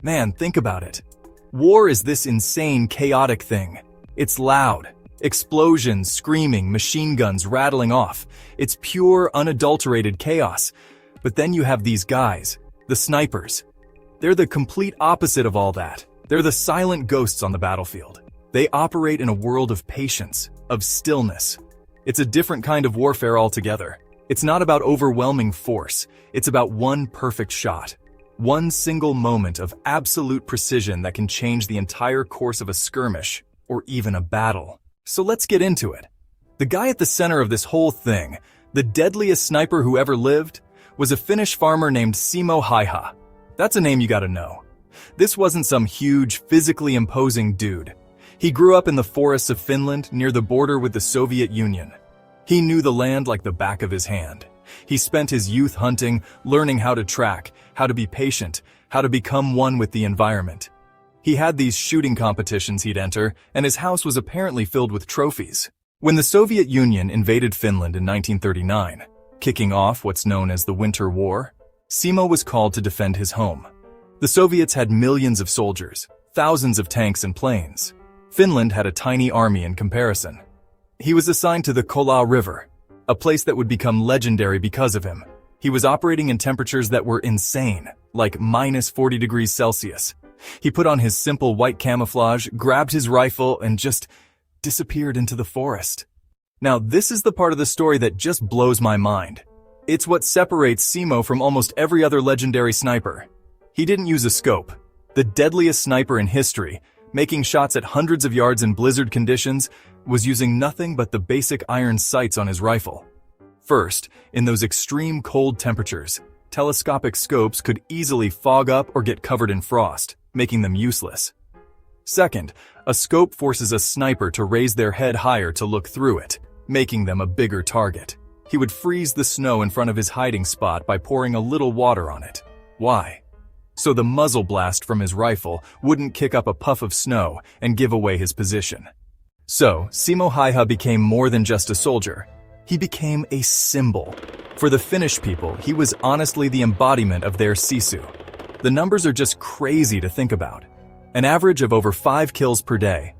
Man, think about it. War is this insane, chaotic thing. It's loud. Explosions, screaming, machine guns rattling off. It's pure, unadulterated chaos. But then you have these guys, the snipers. They're the complete opposite of all that. They're the silent ghosts on the battlefield. They operate in a world of patience, of stillness. It's a different kind of warfare altogether. It's not about overwhelming force. It's about one perfect shot. One single moment of absolute precision that can change the entire course of a skirmish, or even a battle. So let's get into it. The guy at the center of this whole thing, the deadliest sniper who ever lived, was a Finnish farmer named Simo Häyhä. That's a name you gotta know. This wasn't some huge, physically imposing dude. He grew up in the forests of Finland near the border with the Soviet Union. He knew the land like the back of his hand. He spent his youth hunting, learning how to track, how to be patient, how to become one with the environment. He had these shooting competitions he'd enter, and his house was apparently filled with trophies. When the Soviet Union invaded Finland in 1939, kicking off what's known as the Winter War, Simo was called to defend his home. The Soviets had millions of soldiers, thousands of tanks and planes. Finland had a tiny army in comparison. He was assigned to the Kola River, a place that would become legendary because of him. He was operating in temperatures that were insane, like minus 40 degrees Celsius. He put on his simple white camouflage, grabbed his rifle, and just disappeared into the forest. Now, this is the part of the story that just blows my mind. It's what separates Simo from almost every other legendary sniper. He didn't use a scope. The deadliest sniper in history, making shots at hundreds of yards in blizzard conditions, was using nothing but the basic iron sights on his rifle. First, in those extreme cold temperatures, telescopic scopes could easily fog up or get covered in frost, making them useless. Second, a scope forces a sniper to raise their head higher to look through it, making them a bigger target. He would freeze the snow in front of his hiding spot by pouring a little water on it. Why? So the muzzle blast from his rifle wouldn't kick up a puff of snow and give away his position. So, Simo Häyhä became more than just a soldier. He became a symbol. For the Finnish people, he was honestly the embodiment of their sisu. The numbers are just crazy to think about. An average of over 5 kills per day.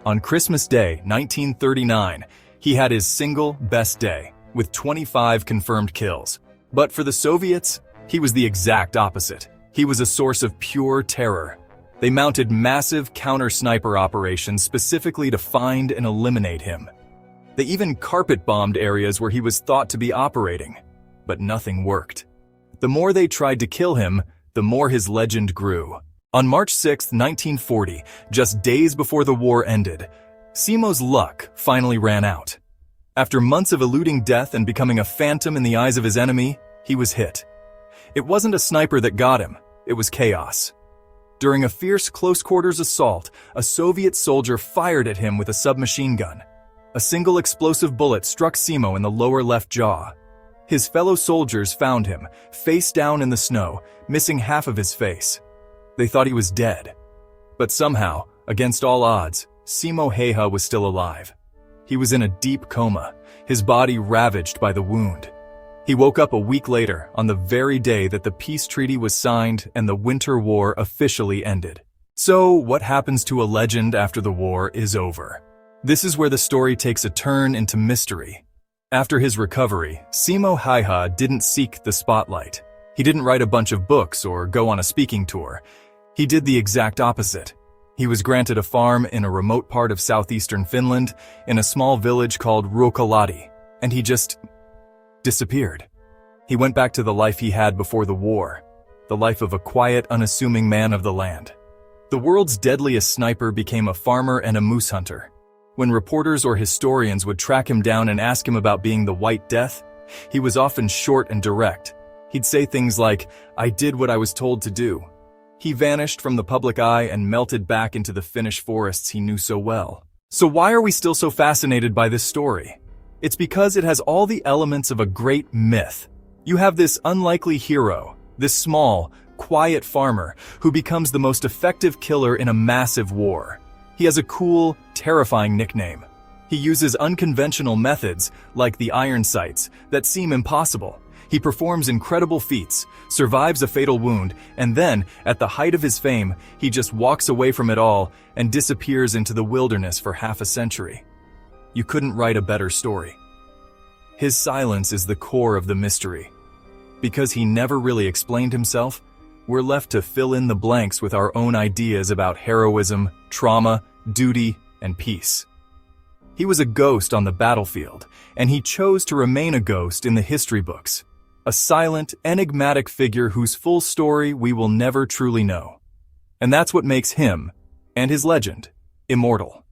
On Christmas Day, 1939, he had his single best day, with 25 confirmed kills. But for the Soviets, he was the exact opposite. He was a source of pure terror. They mounted massive counter-sniper operations specifically to find and eliminate him. They even carpet-bombed areas where he was thought to be operating. But nothing worked. The more they tried to kill him, the more his legend grew. On March 6, 1940, just days before the war ended, Simo's luck finally ran out. After months of eluding death and becoming a phantom in the eyes of his enemy, he was hit. It wasn't a sniper that got him, it was chaos. During a fierce close-quarters assault, a Soviet soldier fired at him with a submachine gun. A single explosive bullet struck Simo in the lower left jaw. His fellow soldiers found him, face down in the snow, missing half of his face. They thought he was dead. But somehow, against all odds, Simo Häyhä was still alive. He was in a deep coma, his body ravaged by the wound. He woke up a week later, on the very day that the peace treaty was signed and the Winter War officially ended. So, what happens to a legend after the war is over? This is where the story takes a turn into mystery. After his recovery, Simo Häyhä didn't seek the spotlight. He didn't write a bunch of books or go on a speaking tour. He did the exact opposite. He was granted a farm in a remote part of southeastern Finland, in a small village called Ruokolahti, and he just disappeared. He went back to the life he had before the war, the life of a quiet, unassuming man of the land. The world's deadliest sniper became a farmer and a moose hunter. When reporters or historians would track him down and ask him about being the White Death, he was often short and direct. He'd say things like, "I did what I was told to do." He vanished from the public eye and melted back into the Finnish forests he knew so well. So why are we still so fascinated by this story? It's because it has all the elements of a great myth. You have this unlikely hero, this small, quiet farmer who becomes the most effective killer in a massive war. He has a cool, terrifying nickname. He uses unconventional methods, like the iron sights, that seem impossible. He performs incredible feats, survives a fatal wound, and then, at the height of his fame, he just walks away from it all and disappears into the wilderness for half a century. You couldn't write a better story. His silence is the core of the mystery. Because he never really explained himself, we're left to fill in the blanks with our own ideas about heroism, trauma, duty, and peace. He was a ghost on the battlefield, and he chose to remain a ghost in the history books. A silent, enigmatic figure whose full story we will never truly know. And that's what makes him, and his legend, immortal.